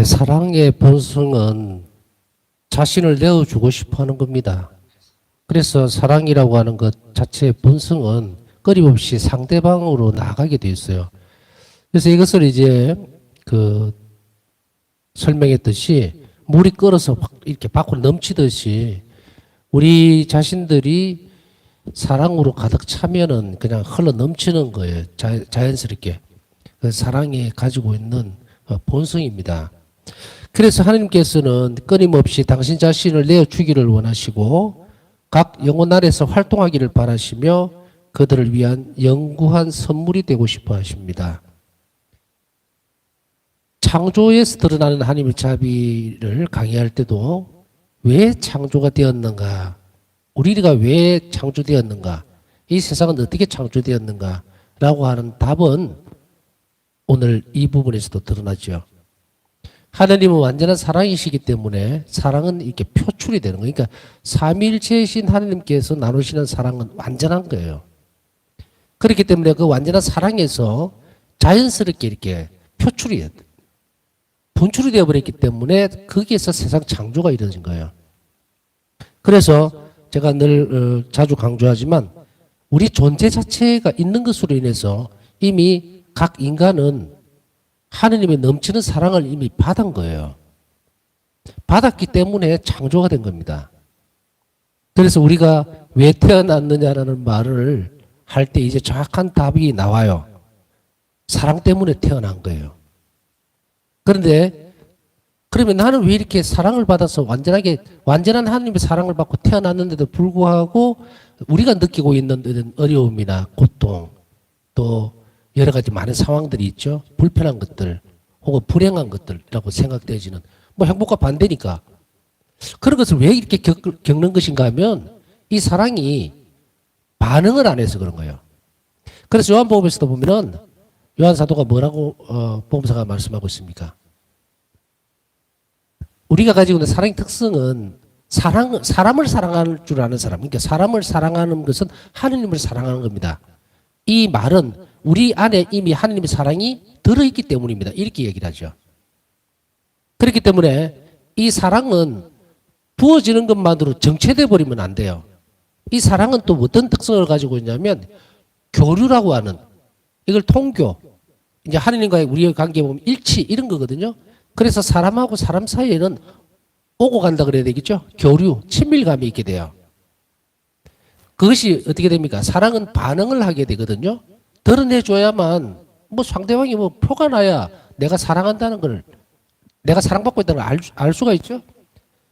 예, 사랑의 본성은 자신을 내어주고 싶어 하는 겁니다. 그래서 사랑이라고 하는 것 자체의 본성은 끊임없이 상대방으로 나아가게 돼 있어요. 그래서 이것을 이제 설명했듯이 물이 끓어서 이렇게 밖으로 넘치듯이 우리 자신들이 사랑으로 가득 차면은 그냥 흘러 넘치는 거예요. 자연스럽게. 그 사랑이 가지고 있는 본성입니다. 그래서 하나님께서는 끊임없이 당신 자신을 내어주기를 원하시고 각 영혼 아래서 활동하기를 바라시며 그들을 위한 영구한 선물이 되고 싶어 하십니다. 창조에서 드러나는 하나님의 자비를 강의할 때도 왜 창조가 되었는가? 우리가 왜 창조되었는가? 이 세상은 어떻게 창조되었는가? 라고 하는 답은 오늘 이 부분에서도 드러나죠. 하나님은 완전한 사랑이시기 때문에 사랑은 이렇게 표출이 되는 거예요. 그러니까 삼위일체이신 하나님께서 나누시는 사랑은 완전한 거예요. 그렇기 때문에 그 완전한 사랑에서 자연스럽게 이렇게 표출이 분출이 되어버렸기 때문에 거기에서 세상 창조가 이루어진 거예요. 그래서 제가 늘 자주 강조하지만 우리 존재 자체가 있는 것으로 인해서 이미 각 인간은 하느님의 넘치는 사랑을 이미 받은 거예요. 받았기 때문에 창조가 된 겁니다. 그래서 우리가 왜 태어났느냐라는 말을 할 때 이제 정확한 답이 나와요. 사랑 때문에 태어난 거예요. 그런데 그러면 나는 왜 이렇게 사랑을 받아서 완전한 하나님의 사랑을 받고 태어났는데도 불구하고 우리가 느끼고 있는 어려움이나 고통 또 여러 가지 많은 상황들이 있죠. 불편한 것들 혹은 불행한 것들이라고 생각되어지는 뭐 행복과 반대니까 그런 것을 왜 이렇게 겪는 것인가 하면 이 사랑이 반응을 안 해서 그런 거예요. 그래서 요한복음에서도 보면은 요한 사도가 뭐라고 복음서가 말씀하고 있습니까? 우리가 가지고 있는 사랑의 특성은 사람을 사랑할 줄 아는 사람. 그러니까 사람을 사랑하는 것은 하느님을 사랑하는 겁니다. 이 말은 우리 안에 이미 하느님의 사랑이 들어있기 때문입니다. 이렇게 얘기를 하죠. 그렇기 때문에 이 사랑은 부어지는 것만으로 정체돼 버리면 안 돼요. 이 사랑은 또 어떤 특성을 가지고 있냐면 교류라고 하는 이걸 통교. 이제 하느님과의 우리의 관계 보면 일치 이런 거거든요. 그래서 사람하고 사람 사이에는 오고 간다 그래야 되겠죠. 교류, 친밀감이 있게 돼요. 그것이 어떻게 됩니까? 사랑은 반응을 하게 되거든요. 드러내줘야만 뭐 상대방이 뭐 표가 나야 내가 사랑한다는 걸 내가 사랑받고 있다는 걸 알 수가 있죠.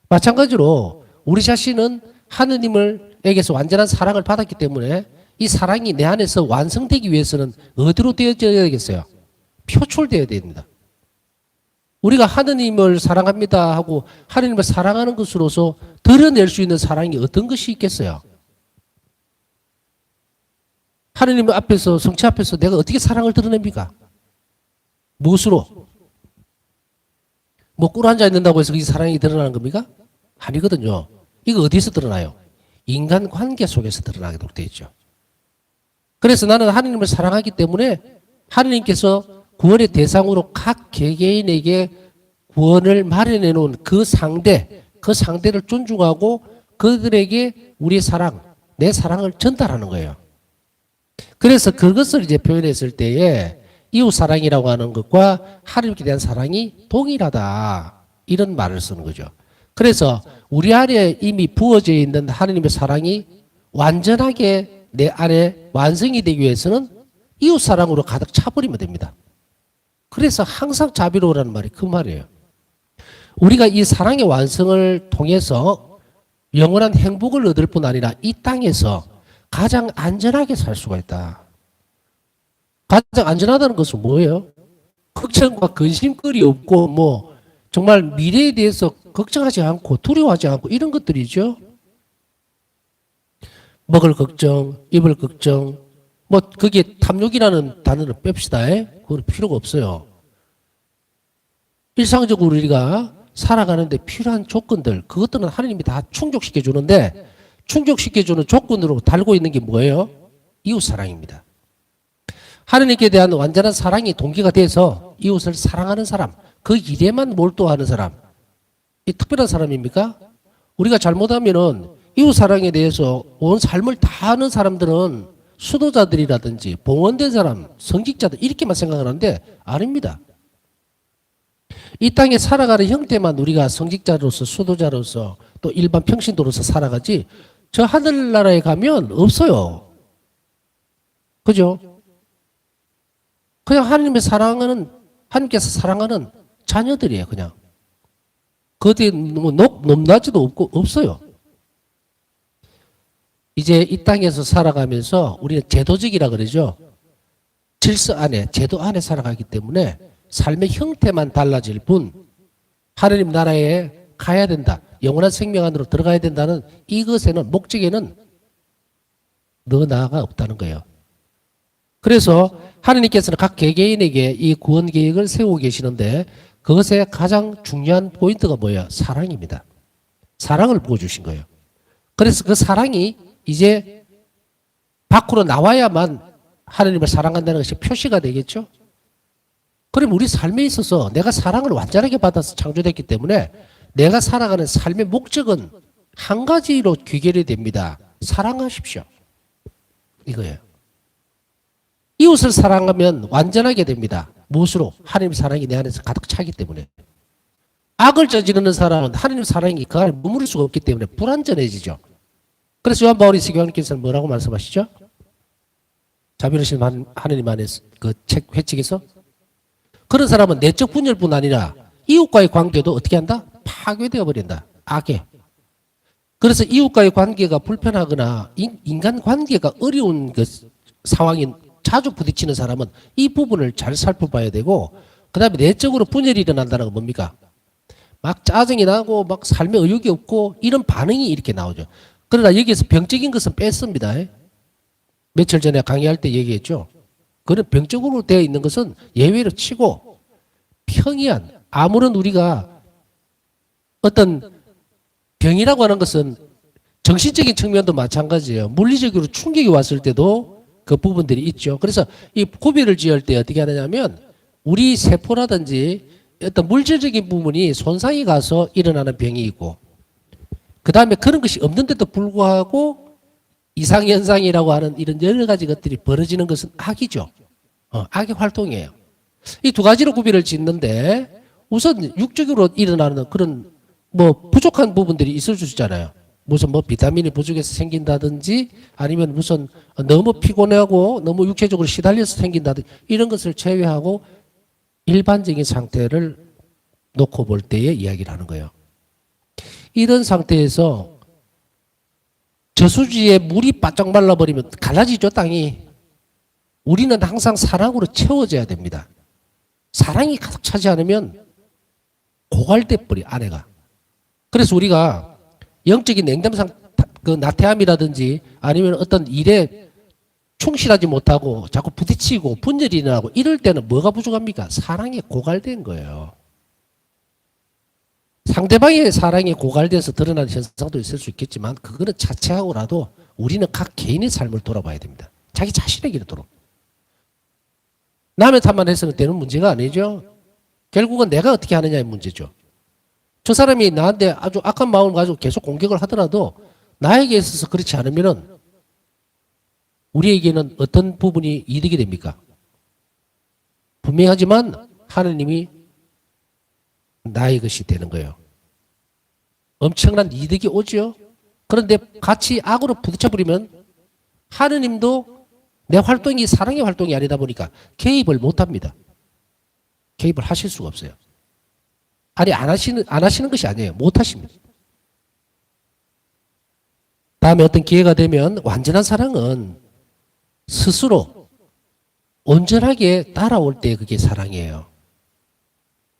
마찬가지로 우리 자신은 하느님에게서 완전한 사랑을 받았기 때문에 이 사랑이 내 안에서 완성되기 위해서는 어디로 되어져야 되겠어요? 표출되어야 됩니다. 우리가 하느님을 사랑합니다 하고 하느님을 사랑하는 것으로서 드러낼 수 있는 사랑이 어떤 것이 있겠어요? 하느님 앞에서 성체 앞에서 내가 어떻게 사랑을 드러냅니까? 무엇으로? 뭐 꿀 앉아 있는다고 해서 이 사랑이 드러나는 겁니까? 아니거든요. 이거 어디서 드러나요? 인간 관계 속에서 드러나도록 되어 있죠. 그래서 나는 하느님을 사랑하기 때문에 하느님께서 구원의 대상으로 각 개개인에게 구원을 마련해 놓은 그 상대를 존중하고 그들에게 우리의 사랑, 내 사랑을 전달하는 거예요. 그래서 그것을 이제 표현했을 때에 이웃 사랑이라고 하는 것과 하나님께 대한 사랑이 동일하다. 이런 말을 쓰는 거죠. 그래서 우리 안에 이미 부어져 있는 하나님의 사랑이 완전하게 내 안에 완성이 되기 위해서는 이웃 사랑으로 가득 차버리면 됩니다. 그래서 항상 자비로우라는 말이 그 말이에요. 우리가 이 사랑의 완성을 통해서 영원한 행복을 얻을 뿐 아니라 이 땅에서 가장 안전하게 살 수가 있다. 가장 안전하다는 것은 뭐예요? 걱정과 근심거리 없고 뭐 정말 미래에 대해서 걱정하지 않고 두려워하지 않고 이런 것들이죠. 먹을 걱정, 입을 걱정, 뭐 그게 탐욕이라는 단어를 뺍시다. 그건 필요가 없어요. 일상적으로 우리가 살아가는데 필요한 조건들 그것들은 하나님이 다 충족시켜 주는데 충족시켜주는 조건으로 달고 있는 게 뭐예요? 이웃사랑입니다. 하느님께 대한 완전한 사랑이 동기가 돼서 이웃을 사랑하는 사람, 그 일에만 몰두하는 사람, 이 특별한 사람입니까? 우리가 잘못하면은 이웃 사랑에 대해서 온 삶을 다 하는 사람들은 수도자들이라든지 봉헌된 사람, 성직자들 이렇게만 생각을 하는데 아닙니다. 이 땅에 살아가는 형태만 우리가 성직자로서 수도자로서 또 일반 평신도로서 살아가지 저 하늘나라에 가면 없어요. 그죠? 그냥 하나님께서 사랑하는 자녀들이에요, 그냥. 그 뒤에 뭐 높낮이도 없고 없어요. 이제 이 땅에서 살아가면서 우리는 제도적이라 그러죠. 질서 안에, 제도 안에 살아가기 때문에 삶의 형태만 달라질 뿐 하느님 나라에 가야 된다. 영원한 생명 안으로 들어가야 된다는 이것에는 목적에는 너나가 없다는 거예요. 그래서 하느님께서는 각 개개인에게 이 구원 계획을 세우고 계시는데 그것의 가장 중요한 포인트가 뭐예요? 사랑입니다. 사랑을 보여주신 거예요. 그래서 그 사랑이 이제 밖으로 나와야만 하느님을 사랑한다는 것이 표시가 되겠죠. 그럼 우리 삶에 있어서 내가 사랑을 완전하게 받아서 창조됐기 때문에 내가 살아가는 삶의 목적은 한 가지로 귀결이 됩니다. 사랑하십시오. 이거예요. 이웃을 사랑하면 완전하게 됩니다. 무엇으로? 하나님 사랑이 내 안에서 가득 차기 때문에. 악을 저지르는 사람은 하나님 사랑이 그 안에 머무를 수가 없기 때문에 불완전해지죠. 그래서 요한 바울이 서기관님께서는 뭐라고 말씀하시죠? 자비로우신 하나님 안에 그 책 회칙에서 그런 사람은 내적 분열뿐 아니라 이웃과의 관계도 어떻게 한다? 파괴되어 버린다. 악에. 그래서 이웃과의 관계가 불편하거나 인간 관계가 어려운 그 상황이 자주 부딪히는 사람은 이 부분을 잘 살펴봐야 되고 그 다음에 내적으로 분열이 일어난다는 건 뭡니까? 막 짜증이 나고 막 삶에 의욕이 없고 이런 반응이 이렇게 나오죠. 그러나 여기에서 병적인 것은 뺐습니다. 며칠 전에 강의할 때 얘기했죠. 그런 병적으로 되어 있는 것은 예외로 치고 평이한 아무런 우리가 어떤 병이라고 하는 것은 정신적인 측면도 마찬가지예요. 물리적으로 충격이 왔을 때도 그 부분들이 있죠. 그래서 이 구별을 지을 때 어떻게 하느냐면 우리 세포라든지 어떤 물질적인 부분이 손상이 가서 일어나는 병이 있고 그 다음에 그런 것이 없는데도 불구하고 이상현상이라고 하는 이런 여러 가지 것들이 벌어지는 것은 악이죠. 악의 활동이에요. 이 두 가지로 구별을 짓는데 우선 육적으로 일어나는 그런 뭐 부족한 부분들이 있을 수 있잖아요. 무슨 뭐 비타민이 부족해서 생긴다든지 아니면 무슨 너무 피곤하고 너무 육체적으로 시달려서 생긴다든지 이런 것을 제외하고 일반적인 상태를 놓고 볼 때의 이야기를 하는 거예요. 이런 상태에서 저수지에 물이 바짝 말라버리면 갈라지죠, 땅이. 우리는 항상 사랑으로 채워져야 됩니다. 사랑이 가득 차지 않으면 고갈돼 버려, 안에가. 그래서 우리가 영적인 냉담상, 그 나태함이라든지 아니면 어떤 일에 충실하지 못하고 자꾸 부딪히고 분열이 일어나고 이럴 때는 뭐가 부족합니까? 사랑에 고갈된 거예요. 상대방의 사랑에 고갈돼서 드러나는 현상도 있을 수 있겠지만 그거는 자체하고라도 우리는 각 개인의 삶을 돌아봐야 됩니다. 자기 자신에게로 돌아. 남의 탓만 해서는 되는 문제가 아니죠. 결국은 내가 어떻게 하느냐의 문제죠. 저 사람이 나한테 아주 악한 마음을 가지고 계속 공격을 하더라도 나에게 있어서 그렇지 않으면은 우리에게는 어떤 부분이 이득이 됩니까? 분명하지만 하느님이 나의 것이 되는 거예요. 엄청난 이득이 오죠. 그런데 같이 악으로 부딪혀버리면 하느님도 내 활동이 사랑의 활동이 아니다 보니까 개입을 못합니다. 개입을 하실 수가 없어요. 아니 안 하시는 것이 아니에요. 못하십니다. 다음에 어떤 기회가 되면 완전한 사랑은 스스로 온전하게 따라올 때 그게 사랑이에요.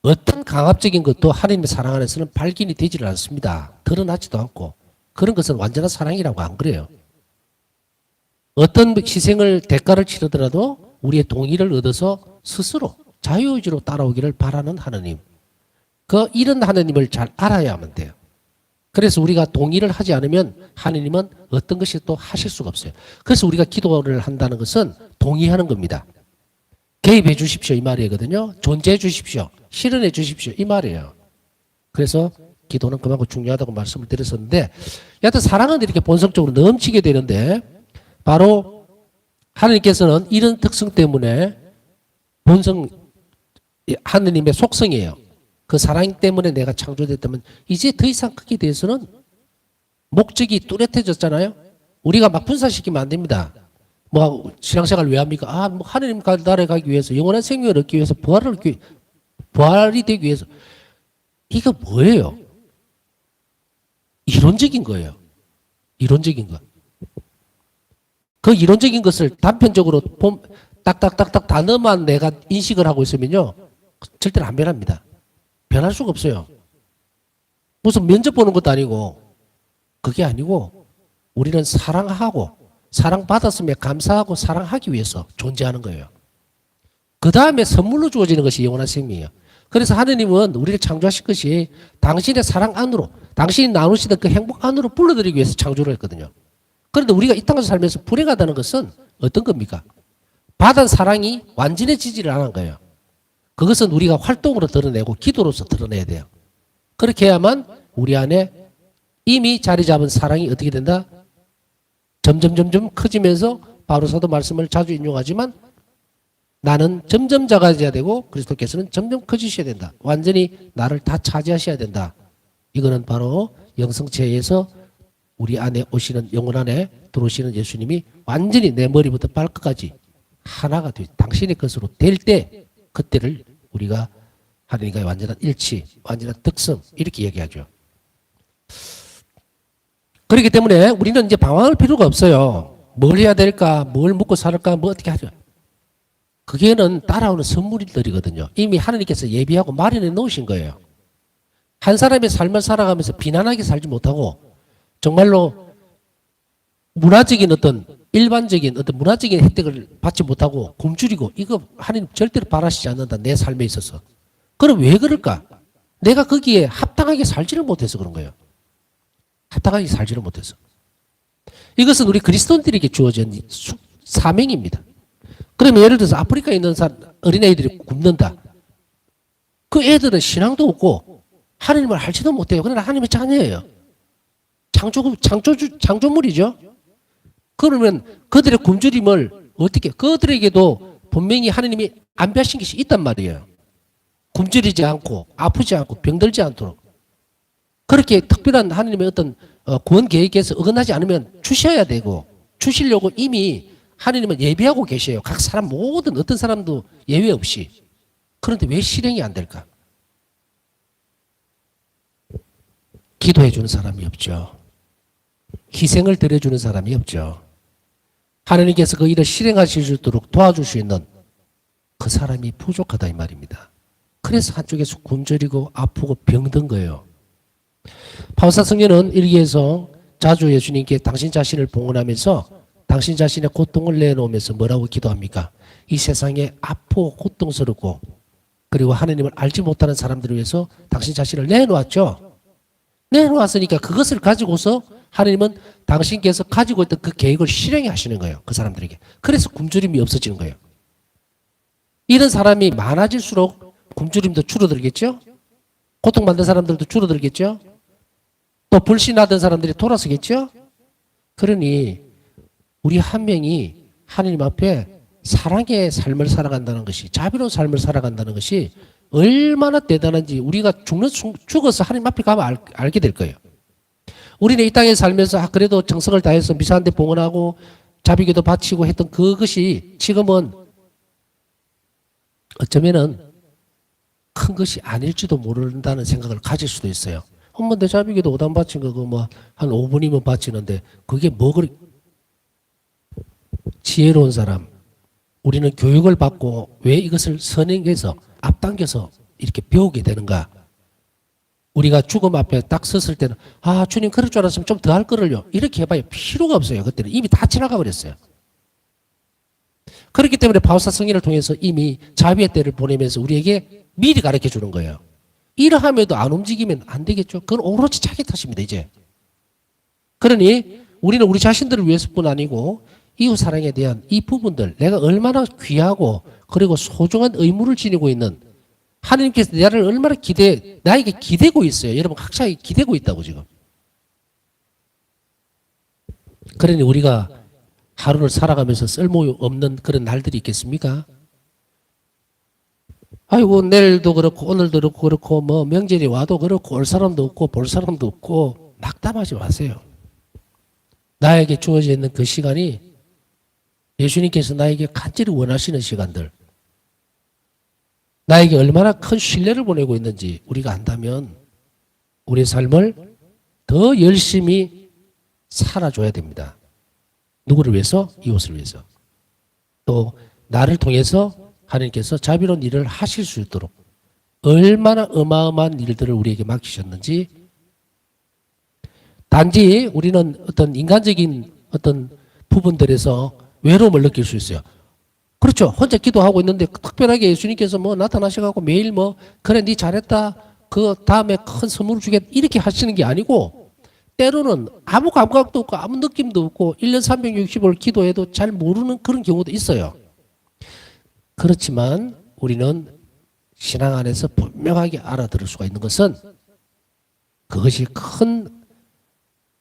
어떤 강압적인 것도 하나님의 사랑 안에서는 발견이 되지를 않습니다. 드러나지도 않고 그런 것은 완전한 사랑이라고 안 그래요. 어떤 희생을 대가를 치르더라도 우리의 동의를 얻어서 스스로 자유의지로 따라오기를 바라는 하느님. 이런 하느님을 잘 알아야만 돼요. 그래서 우리가 동의를 하지 않으면 하느님은 어떤 것이 또 하실 수가 없어요. 그래서 우리가 기도를 한다는 것은 동의하는 겁니다. 개입해 주십시오 이 말이거든요. 존재해 주십시오. 실현해 주십시오 이 말이에요. 그래서 기도는 그만큼 중요하다고 말씀을 드렸었는데 여하튼 사랑은 이렇게 본성적으로 넘치게 되는데 바로 하나님께서는 이런 특성 때문에 본성 하느님의 속성이에요. 그 사랑 때문에 내가 창조됐다면 이제 더 이상 크게 대해서는 목적이 뚜렷해졌잖아요. 우리가 막 분산시키면 안 됩니다. 뭐 신앙생활 왜 합니까? 뭐 하느님 나라에 가기 위해서 영원한 생명을 얻기 위해서 부활이 되기 위해서 이거 뭐예요? 이론적인 거예요. 이론적인 거. 그 이론적인 것을 단편적으로 딱딱딱딱 단어만 내가 인식을 하고 있으면요. 절대로 안 변합니다. 변할 수가 없어요. 무슨 면접 보는 것도 아니고 그게 아니고 우리는 사랑하고 사랑받았으면 감사하고 사랑하기 위해서 존재하는 거예요. 그 다음에 선물로 주어지는 것이 영원한 생명이에요. 그래서 하느님은 우리를 창조하신 것이 당신의 사랑 안으로 당신이 나누시던 그 행복 안으로 불러들이기 위해서 창조를 했거든요. 그런데 우리가 이 땅에서 살면서 불행하다는 것은 어떤 겁니까? 받은 사랑이 완전해지지를 않은 거예요. 그것은 우리가 활동으로 드러내고 기도로서 드러내야 돼요. 그렇게 해야만 우리 안에 이미 자리 잡은 사랑이 어떻게 된다? 점점 커지면서 바울사도 말씀을 자주 인용하지만 나는 점점 작아져야 되고 그리스도께서는 점점 커지셔야 된다. 완전히 나를 다 차지하셔야 된다. 이거는 바로 영성체에서 우리 안에 오시는 영혼 안에 들어오시는 예수님이 완전히 내 머리부터 발끝까지 하나가 돼 당신의 것으로 될 때 그때를 우리가 하나님과의 완전한 일치, 완전한 득성 이렇게 얘기하죠. 그렇기 때문에 우리는 이제 방황할 필요가 없어요. 뭘 해야 될까? 뭘 먹고 살까? 뭐 어떻게 하죠? 그게는 따라오는 선물들이거든요. 이미 하나님께서 예비하고 마련해 놓으신 거예요. 한 사람의 삶을 살아가면서 비난하게 살지 못하고 정말로 문화적인 어떤 일반적인 어떤 문화적인 혜택을 받지 못하고 굶주리고 이거 하나님 절대로 바라시지 않는다. 내 삶에 있어서. 그럼 왜 그럴까? 내가 거기에 합당하게 살지를 못해서 그런 거예요. 합당하게 살지를 못해서. 이것은 우리 그리스도인들에게 주어진 사명입니다. 그러면 예를 들어서 아프리카에 있는 어린애들이 굶는다. 그 애들은 신앙도 없고 하나님을 알지도 못해요. 그러나 하나님의 자녀예요. 창조물이죠. 그러면 그들의 굶주림을 어떻게, 그들에게도 분명히 하나님이 안배하신 것이 있단 말이에요. 굶주리지 않고 아프지 않고 병들지 않도록. 그렇게 특별한 하나님의 어떤 구원 계획에서 어긋나지 않으면 주셔야 되고 주시려고 이미 하나님은 예비하고 계셔요. 각 사람 모든 어떤 사람도 예외 없이. 그런데 왜 실행이 안 될까? 기도해 주는 사람이 없죠. 희생을 드려주는 사람이 없죠. 하나님께서 그 일을 실행하실 수 있도록 도와줄 수 있는 그 사람이 부족하다 이 말입니다. 그래서 한쪽에서 굶주리고 아프고 병든 거예요. 바울사 성령은 일기에서 자주 예수님께 당신 자신을 봉헌하면서 당신 자신의 고통을 내놓으면서 뭐라고 기도합니까? 이 세상에 아프고 고통스럽고 그리고 하나님을 알지 못하는 사람들을 위해서 당신 자신을 내놓았죠. 내놓았으니까 그것을 가지고서 하나님은 당신께서 가지고 있던 그 계획을 실행해 하시는 거예요. 그 사람들에게. 그래서 굶주림이 없어지는 거예요. 이런 사람이 많아질수록 굶주림도 줄어들겠죠? 고통받는 사람들도 줄어들겠죠? 또 불신하던 사람들이 돌아서겠죠? 그러니 우리 한 명이 하나님 앞에 사랑의 삶을 살아간다는 것이, 자비로운 삶을 살아간다는 것이 얼마나 대단한지 우리가 죽어서 하나님 앞에 가면 알게 될 거예요. 우리는 이 땅에 살면서 그래도 정성을 다해서 미사한테 봉헌하고 자비기도 바치고 했던 그것이 지금은 어쩌면은 큰 것이 아닐지도 모른다는 생각을 가질 수도 있어요. 내 자비기도 5단 바친 거 뭐 한 5분이면 바치는데 그게 뭐 그리 지혜로운 사람. 우리는 교육을 받고 왜 이것을 선행해서 앞당겨서 이렇게 배우게 되는가? 우리가 죽음 앞에 딱 섰을 때는 주님 그럴 줄 알았으면 좀 더 할 거를요. 이렇게 해봐야 필요가 없어요. 그때는 이미 다 지나가 버렸어요. 그렇기 때문에 바울사 성인을 통해서 이미 자비의 때를 보내면서 우리에게 미리 가르쳐 주는 거예요. 이러함에도 안 움직이면 안 되겠죠. 그건 오로지 자기 탓입니다. 이제. 그러니 우리는 우리 자신들을 위해서뿐 아니고 이웃 사랑에 대한 이 부분들 내가 얼마나 귀하고 그리고 소중한 의무를 지니고 있는 하느님께서 나를 얼마나 나에게 기대고 있어요. 여러분 각자에게 기대고 있다고 지금. 그러니 우리가 하루를 살아가면서 쓸모없는 그런 날들이 있겠습니까? 아이고 내일도 그렇고 오늘도 그렇고 뭐 명절이 와도 그렇고 올 사람도 없고 볼 사람도 없고 낙담하지 마세요. 나에게 주어져 있는 그 시간이 예수님께서 나에게 간절히 원하시는 시간들, 나에게 얼마나 큰 신뢰를 보내고 있는지 우리가 안다면 우리의 삶을 더 열심히 살아줘야 됩니다. 누구를 위해서? 이웃을 위해서. 또 나를 통해서 하나님께서 자비로운 일을 하실 수 있도록 얼마나 어마어마한 일들을 우리에게 맡기셨는지, 단지 우리는 어떤 인간적인 어떤 부분들에서 외로움을 느낄 수 있어요. 그렇죠. 혼자 기도하고 있는데 특별하게 예수님께서 뭐 나타나셔가지고 매일 뭐 그래 네 잘했다 그 다음에 큰 선물을 주겠다 이렇게 하시는 게 아니고, 때로는 아무 감각도 없고 아무 느낌도 없고 1년 365일 기도해도 잘 모르는 그런 경우도 있어요. 그렇지만 우리는 신앙 안에서 분명하게 알아들을 수가 있는 것은 그것이 큰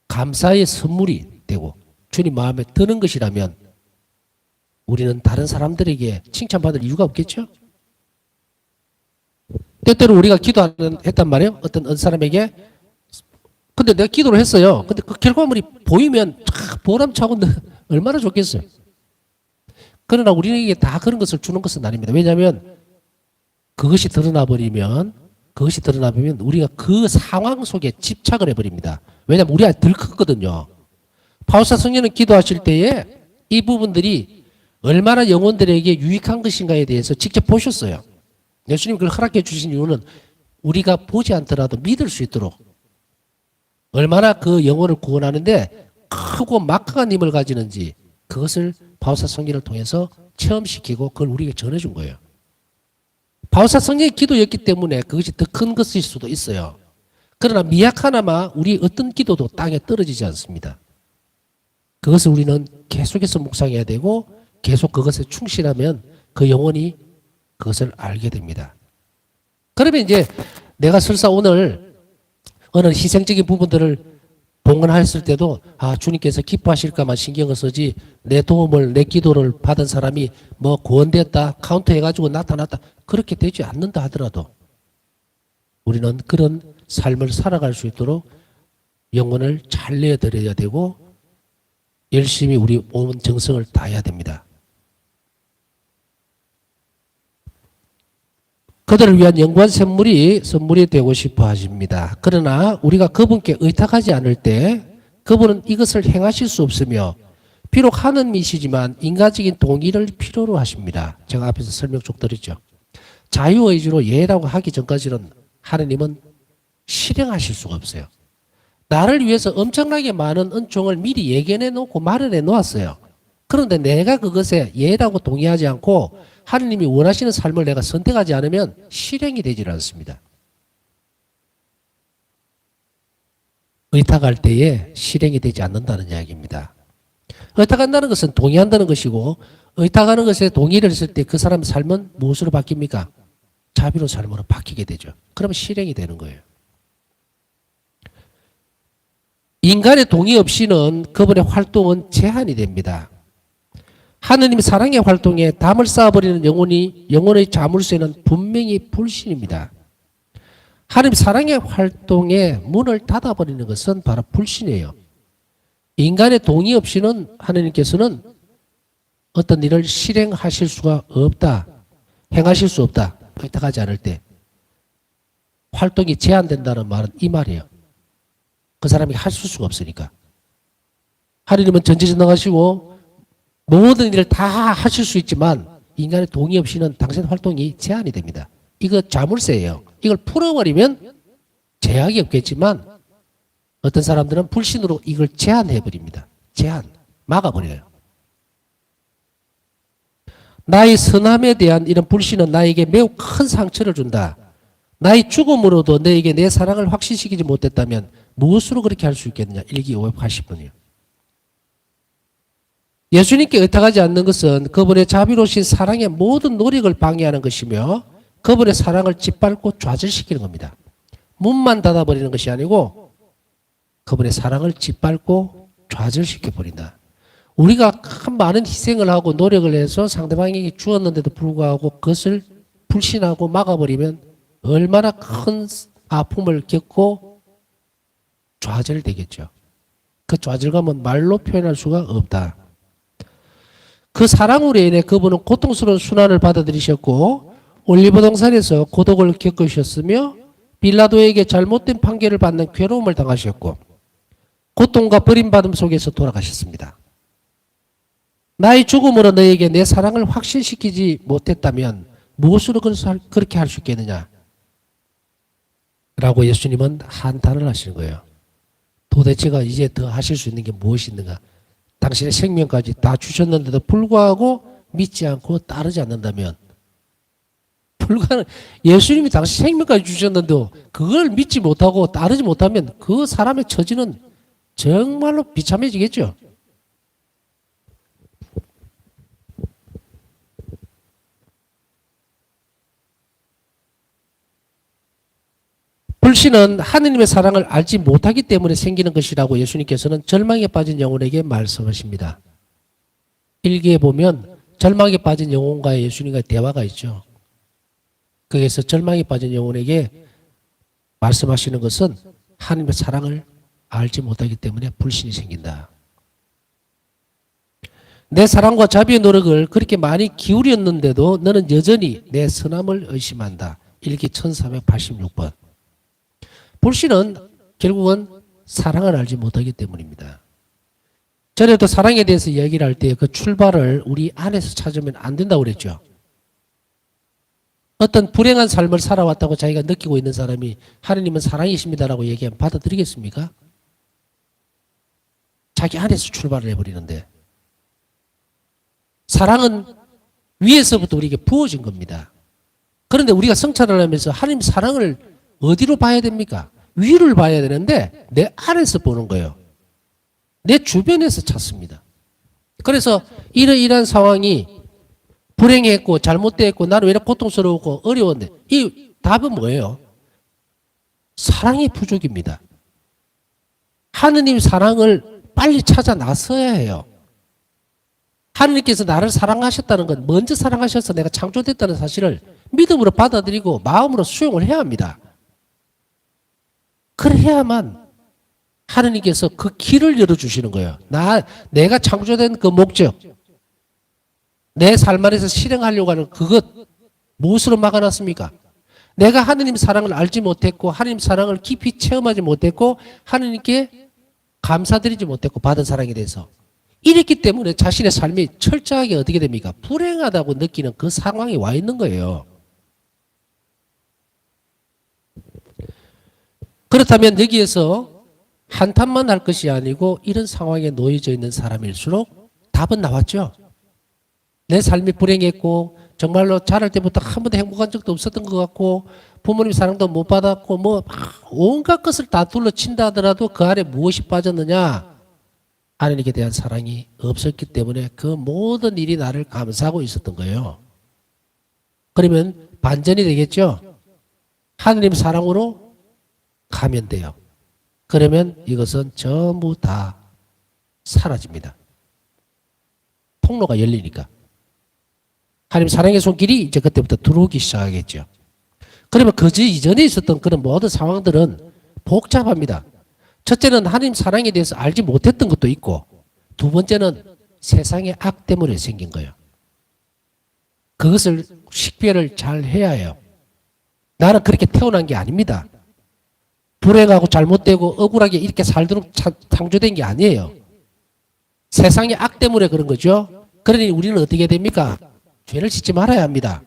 감사의 선물이 되고 주님 마음에 드는 것이라면 우리는 다른 사람들에게 칭찬받을 이유가 없겠죠? 때때로 우리가 기도했단 말이에요. 어떤 사람에게. 근데 내가 기도를 했어요. 근데 그 결과물이 보이면 보람차고 얼마나 좋겠어요. 그러나 우리에게 다 그런 것을 주는 것은 아닙니다. 왜냐하면 그것이 드러나 버리면 우리가 그 상황 속에 집착을 해버립니다. 왜냐하면 우리가 덜 컸거든요. 바울사 성령은 기도하실 때에 이 부분들이 얼마나 영혼들에게 유익한 것인가에 대해서 직접 보셨어요. 예수님이 그걸 허락해 주신 이유는 우리가 보지 않더라도 믿을 수 있도록, 얼마나 그 영혼을 구원하는데 크고 막강한 힘을 가지는지 그것을 바울사 성령을 통해서 체험시키고 그걸 우리에게 전해준 거예요. 바울사 성령의 기도였기 때문에 그것이 더 큰 것일 수도 있어요. 그러나 미약하나마 우리 어떤 기도도 땅에 떨어지지 않습니다. 그것을 우리는 계속해서 묵상해야 되고 계속 그것에 충실하면 그 영혼이 그것을 알게 됩니다. 그러면 이제 내가 설사 오늘 어느 희생적인 부분들을 봉헌했을 때도 주님께서 기뻐하실까만 신경을 쓰지 내 도움을 내 기도를 받은 사람이 뭐 구원됐다 카운트 해가지고 나타났다 그렇게 되지 않는다 하더라도 우리는 그런 삶을 살아갈 수 있도록 영혼을 잘 내어드려야 되고 열심히 우리 온 정성을 다해야 됩니다. 그들을 위한 영광 선물이 되고 싶어 하십니다. 그러나 우리가 그분께 의탁하지 않을 때 그분은 이것을 행하실 수 없으며 비록 하느님이시지만 인간적인 동의를 필요로 하십니다. 제가 앞에서 설명 쭉 드렸죠. 자유의지로 예라고 하기 전까지는 하느님은 실행하실 수가 없어요. 나를 위해서 엄청나게 많은 은총을 미리 예견해 놓고 마련해 놓았어요. 그런데 내가 그것에 예라고 동의하지 않고 하느님이 원하시는 삶을 내가 선택하지 않으면 실행이 되질 않습니다. 의탁할 때에 실행이 되지 않는다는 이야기입니다. 의탁한다는 것은 동의한다는 것이고 의탁하는 것에 동의를 했을 때 그 사람의 삶은 무엇으로 바뀝니까? 자비로운 삶으로 바뀌게 되죠. 그러면 실행이 되는 거예요. 인간의 동의 없이는 그분의 활동은 제한이 됩니다. 하느님 사랑의 활동에 담을 쌓아버리는 영혼의 자물쇠는 분명히 불신입니다. 하느님 사랑의 활동에 문을 닫아버리는 것은 바로 불신이에요. 인간의 동의 없이는 하느님께서는 어떤 일을 실행하실 수가 없다. 행하실 수 없다. 의탁하지 않을 때. 활동이 제한된다는 말은 이 말이에요. 그 사람이 할 수가 없으니까. 하느님은 전지전능하시고 모든 일을 다 하실 수 있지만 인간의 동의 없이는 당신 활동이 제한이 됩니다. 이거 자물쇠예요. 이걸 풀어버리면 제약이 없겠지만 어떤 사람들은 불신으로 이걸 제한해버립니다. 막아버려요. 나의 선함에 대한 이런 불신은 나에게 매우 큰 상처를 준다. 나의 죽음으로도 너에게 내 사랑을 확신시키지 못했다면 무엇으로 그렇게 할 수 있겠느냐. 일기 580번이요. 예수님께 의탁하지 않는 것은 그분의 자비로우신 사랑의 모든 노력을 방해하는 것이며 그분의 사랑을 짓밟고 좌절시키는 겁니다. 문만 닫아버리는 것이 아니고 그분의 사랑을 짓밟고 좌절시켜버린다. 우리가 큰 많은 희생을 하고 노력을 해서 상대방에게 주었는데도 불구하고 그것을 불신하고 막아버리면 얼마나 큰 아픔을 겪고 좌절되겠죠. 그 좌절감은 말로 표현할 수가 없다. 그 사랑으로 인해 그분은 고통스러운 순환을 받아들이셨고 올리브 동산에서 고독을 겪으셨으며 빌라도에게 잘못된 판결을 받는 괴로움을 당하셨고 고통과 버림받음 속에서 돌아가셨습니다. 나의 죽음으로 너에게 내 사랑을 확신시키지 못했다면 무엇으로 그렇게 할 수 있겠느냐? 라고 예수님은 한탄을 하시는 거예요. 도대체가 이제 더 하실 수 있는 게 무엇이 있는가? 당신의 생명까지 다 주셨는데도 불구하고 믿지 않고 따르지 않는다면 예수님이 당신 생명까지 주셨는데도 그걸 믿지 못하고 따르지 못하면 그 사람의 처지는 정말로 비참해지겠죠. 불신은 하느님의 사랑을 알지 못하기 때문에 생기는 것이라고 예수님께서는 절망에 빠진 영혼에게 말씀하십니다. 일기에 보면 절망에 빠진 영혼과의 예수님과의 대화가 있죠. 거기에서 절망에 빠진 영혼에게 말씀하시는 것은 하느님의 사랑을 알지 못하기 때문에 불신이 생긴다. 내 사랑과 자비의 노력을 그렇게 많이 기울였는데도 너는 여전히 내 선함을 의심한다. 일기 1386번. 불신은 결국은 사랑을 알지 못하기 때문입니다. 전에도 사랑에 대해서 이야기를 할 때 그 출발을 우리 안에서 찾으면 안 된다고 그랬죠. 어떤 불행한 삶을 살아왔다고 자기가 느끼고 있는 사람이 하느님은 사랑이십니다라고 얘기하면 받아들이겠습니까? 자기 안에서 출발을 해버리는데 사랑은 위에서부터 우리에게 부어진 겁니다. 그런데 우리가 성찰을 하면서 하느님 사랑을 어디로 봐야 됩니까? 위를 봐야 되는데 내 안에서 보는 거예요. 내 주변에서 찾습니다. 그래서 이러이러한 상황이 불행했고 잘못됐고 나는 왜 이렇게 고통스러웠고 어려웠는데 이 답은 뭐예요? 사랑의 부족입니다. 하느님 사랑을 빨리 찾아 나서야 해요. 하느님께서 나를 사랑하셨다는 건 먼저 사랑하셔서 내가 창조됐다는 사실을 믿음으로 받아들이고 마음으로 수용을 해야 합니다. 그래야만 하느님께서 그 길을 열어주시는 거예요. 내가 창조된 그 목적, 내 삶 안에서 실행하려고 하는 그것, 무엇으로 막아놨습니까? 내가 하느님 사랑을 알지 못했고 하느님 사랑을 깊이 체험하지 못했고 하느님께 감사드리지 못했고 받은 사랑에 대해서 이랬기 때문에 자신의 삶이 철저하게 어떻게 됩니까? 불행하다고 느끼는 그 상황에 와 있는 거예요. 그렇다면 여기에서 한탄만 할 것이 아니고 이런 상황에 놓여져 있는 사람일수록 답은 나왔죠. 내 삶이 불행했고 정말로 자랄 때부터 한 번도 행복한 적도 없었던 것 같고 부모님 사랑도 못 받았고 뭐 온갖 것을 다 둘러친다 하더라도 그 안에 무엇이 빠졌느냐? 하나님께 대한 사랑이 없었기 때문에 그 모든 일이 나를 감싸고 있었던 거예요. 그러면 반전이 되겠죠? 하나님 사랑으로 가면 돼요. 그러면 이것은 전부 다 사라집니다. 통로가 열리니까. 하나님 사랑의 손길이 이제 그때부터 들어오기 시작하겠죠. 그러면 그 이전에 있었던 그런 모든 상황들은 복잡합니다. 첫째는 하나님 사랑에 대해서 알지 못했던 것도 있고 두 번째는 세상의 악 때문에 생긴 거예요. 그것을 식별을 잘 해야 해요. 나는 그렇게 태어난 게 아닙니다. 불행하고 잘못되고 억울하게 이렇게 살도록 창조된 게 아니에요. 세상의 악 때문에 그런 거죠. 그러니 우리는 어떻게 됩니까? 죄를 짓지 말아야 합니다.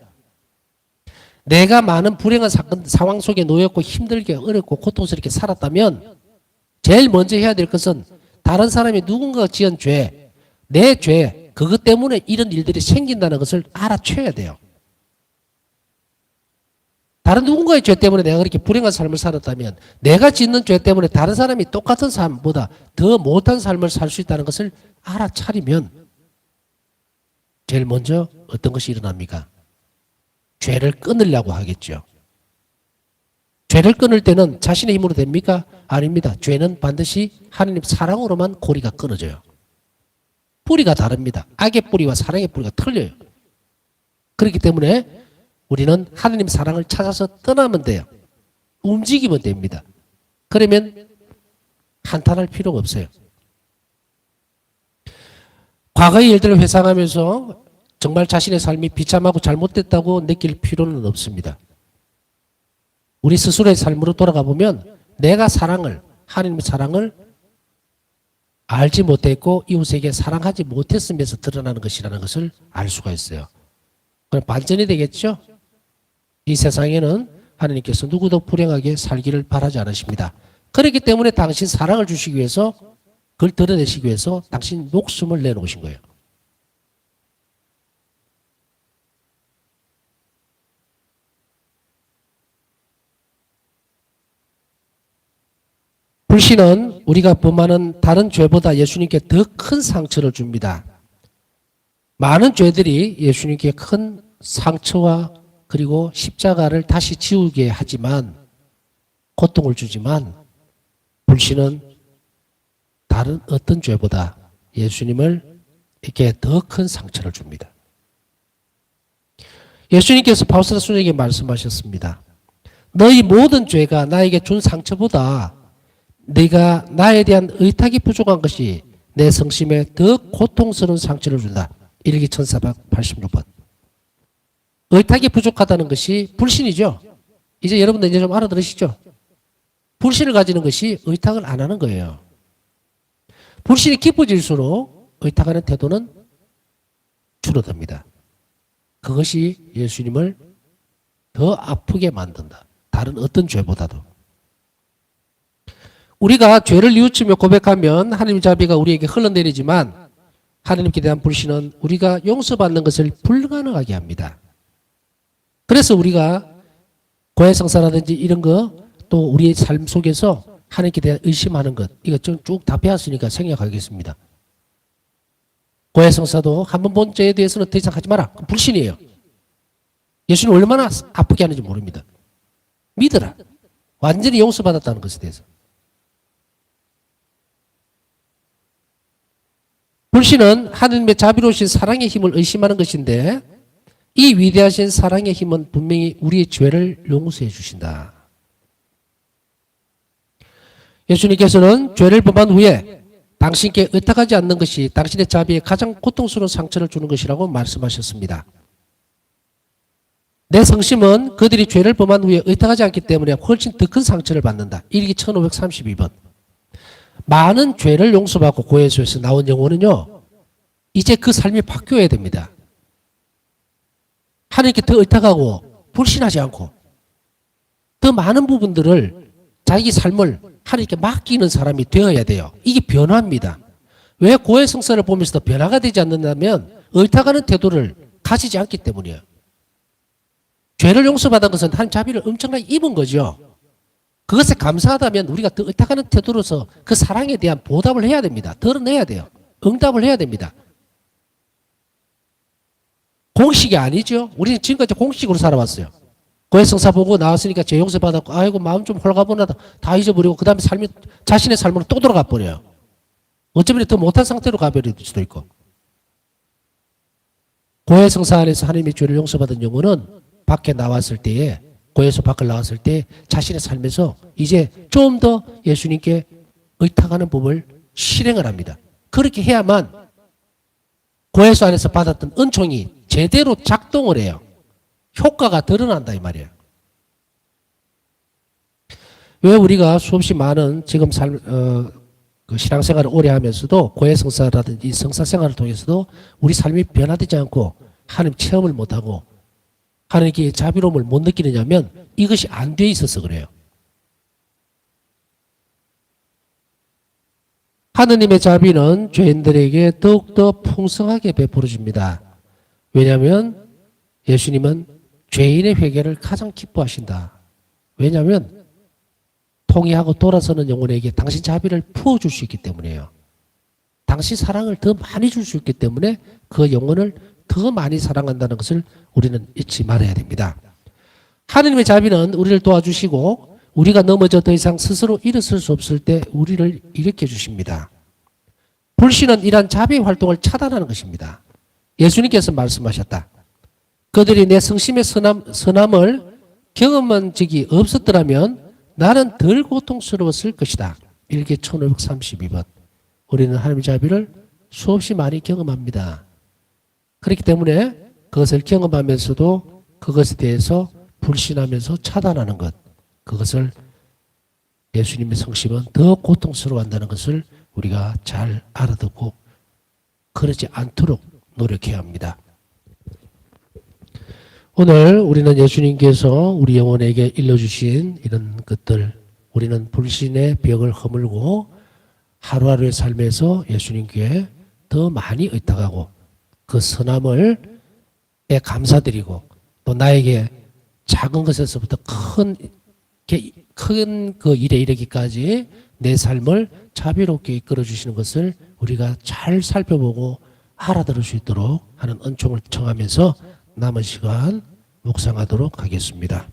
내가 많은 불행한 상황 속에 놓였고 힘들게 어렵고 고통스럽게 살았다면 제일 먼저 해야 될 것은 다른 사람이 누군가가 지은 죄, 내 죄, 그것 때문에 이런 일들이 생긴다는 것을 알아채야 돼요. 다른 누군가의 죄 때문에 내가 그렇게 불행한 삶을 살았다면 내가 짓는 죄 때문에 다른 사람이 똑같은 삶보다 더 못한 삶을 살 수 있다는 것을 알아차리면 제일 먼저 어떤 것이 일어납니까? 죄를 끊으려고 하겠죠. 죄를 끊을 때는 자신의 힘으로 됩니까? 아닙니다. 죄는 반드시 하나님 사랑으로만 고리가 끊어져요. 뿌리가 다릅니다. 악의 뿌리와 사랑의 뿌리가 틀려요. 그렇기 때문에 우리는 하나님 사랑을 찾아서 떠나면 돼요. 움직이면 됩니다. 그러면 한탄할 필요가 없어요. 과거의 일들을 회상하면서 정말 자신의 삶이 비참하고 잘못됐다고 느낄 필요는 없습니다. 우리 스스로의 삶으로 돌아가 보면 내가 하나님의 사랑을 알지 못했고 이웃에게 사랑하지 못했으면서 드러나는 것이라는 것을 알 수가 있어요. 그럼 반전이 되겠죠? 이 세상에는 하나님께서 누구도 불행하게 살기를 바라지 않으십니다. 그렇기 때문에 당신 사랑을 주시기 위해서 그걸 드러내시기 위해서 당신 목숨을 내놓으신 거예요. 불신은 우리가 범하는 다른 죄보다 예수님께 더 큰 상처를 줍니다. 많은 죄들이 예수님께 큰 상처와 그리고 십자가를 다시 지우게 하지만 고통을 주지만 불신은 다른 어떤 죄보다 예수님에게 더 큰 상처를 줍니다. 예수님께서 바울사도에게 말씀하셨습니다. 너희 모든 죄가 나에게 준 상처보다 네가 나에 대한 의탁이 부족한 것이 내 성심에 더 고통스러운 상처를 준다. 일기 1486번. 의탁이 부족하다는 것이 불신이죠. 이제 여러분들 이제 좀 알아들으시죠? 불신을 가지는 것이 의탁을 안 하는 거예요. 불신이 깊어질수록 의탁하는 태도는 줄어듭니다. 그것이 예수님을 더 아프게 만든다. 다른 어떤 죄보다도. 우리가 죄를 뉘우치며 고백하면 하나님의 자비가 우리에게 흘러내리지만 하나님께 대한 불신은 우리가 용서받는 것을 불가능하게 합니다. 그래서 우리가 고해성사라든지 이런 거 또 우리의 삶 속에서 하나님께 대한 의심하는 것 이거 좀 쭉 다 배웠으니까 생략하겠습니다. 고해성사도 한 번 본 죄에 대해서는 더 이상 하지 마라. 불신이에요. 예수님 얼마나 아프게 하는지 모릅니다. 믿어라. 완전히 용서받았다는 것에 대해서. 불신은 하나님의 자비로우신 사랑의 힘을 의심하는 것인데 이 위대하신 사랑의 힘은 분명히 우리의 죄를 용서해 주신다. 예수님께서는 죄를 범한 후에 당신께 의탁하지 않는 것이 당신의 자비에 가장 고통스러운 상처를 주는 것이라고 말씀하셨습니다. 내 성심은 그들이 죄를 범한 후에 의탁하지 않기 때문에 훨씬 더 큰 상처를 받는다. 일기 1532번. 많은 죄를 용서받고 고해소에서 나온 영혼은요. 이제 그 삶이 바뀌어야 됩니다. 하나님께 더 의탁하고 불신하지 않고 더 많은 부분들을 자기 삶을 하나님께 맡기는 사람이 되어야 돼요. 이게 변화입니다. 왜 고해성사를 보면서도 변화가 되지 않는다면 의탁하는 태도를 가지지 않기 때문이에요. 죄를 용서받은 것은 하나님 자비를 엄청나게 입은 거죠. 그것에 감사하다면 우리가 더 의탁하는 태도로서 그 사랑에 대한 보답을 해야 됩니다. 드러내야 돼요. 응답을 해야 됩니다. 공식이 아니죠. 우리는 지금까지 공식으로 살아왔어요. 고해성사 보고 나왔으니까 죄 용서 받았고 아이고 마음 좀 홀가분하다 다 잊어버리고 그 다음에 자신의 삶으로 또 돌아가 버려요. 어쩌면 더 못한 상태로 가버릴 수도 있고. 고해성사 안에서 하나님의 죄를 용서받은 영혼은 밖에 나왔을 때에 고해서 밖을 나왔을 때 자신의 삶에서 이제 좀 더 예수님께 의탁하는 법을 실행을 합니다. 그렇게 해야만 고해소 안에서 받았던 은총이 제대로 작동을 해요. 효과가 드러난다 이 말이에요. 왜 우리가 수없이 많은 지금 그 신앙생활을 오래 하면서도 고해성사라든지 성사생활을 통해서도 우리 삶이 변화되지 않고 하나님 체험을 못하고 하나님께 자비로움을 못 느끼느냐면 이것이 안 돼 있어서 그래요. 하느님의 자비는 죄인들에게 더욱더 풍성하게 베풀어 줍니다. 왜냐하면 예수님은 죄인의 회개를 가장 기뻐하신다. 왜냐하면 통회하고 돌아서는 영혼에게 당신 자비를 부어줄 수 있기 때문이에요. 당신 사랑을 더 많이 줄 수 있기 때문에 그 영혼을 더 많이 사랑한다는 것을 우리는 잊지 말아야 됩니다. 하느님의 자비는 우리를 도와주시고 우리가 넘어져 더 이상 스스로 일어설 수 없을 때 우리를 일으켜 주십니다. 불신은 이러한 자비 활동을 차단하는 것입니다. 예수님께서 말씀하셨다. 그들이 내 성심의 선함을 경험한 적이 없었더라면 나는 덜 고통스러웠을 것이다. 일기 1532번. 우리는 하나님의 자비를 수없이 많이 경험합니다. 그렇기 때문에 그것을 경험하면서도 그것에 대해서 불신하면서 차단하는 것, 그것을 예수님의 성심은 더 고통스러워한다는 것을 우리가 잘 알아듣고 그러지 않도록 노력해야 합니다. 오늘 우리는 예수님께서 우리 영혼에게 일러주신 이런 것들, 우리는 불신의 벽을 허물고 하루하루의 삶에서 예수님께 더 많이 의탁하고 그 선함을 감사드리고 또 나에게 작은 것에서부터 큰 그 일에 이르기까지 내 삶을 자비롭게 이끌어 주시는 것을 우리가 잘 살펴보고 알아들을 수 있도록 하는 은총을 청하면서 남은 시간 묵상하도록 하겠습니다.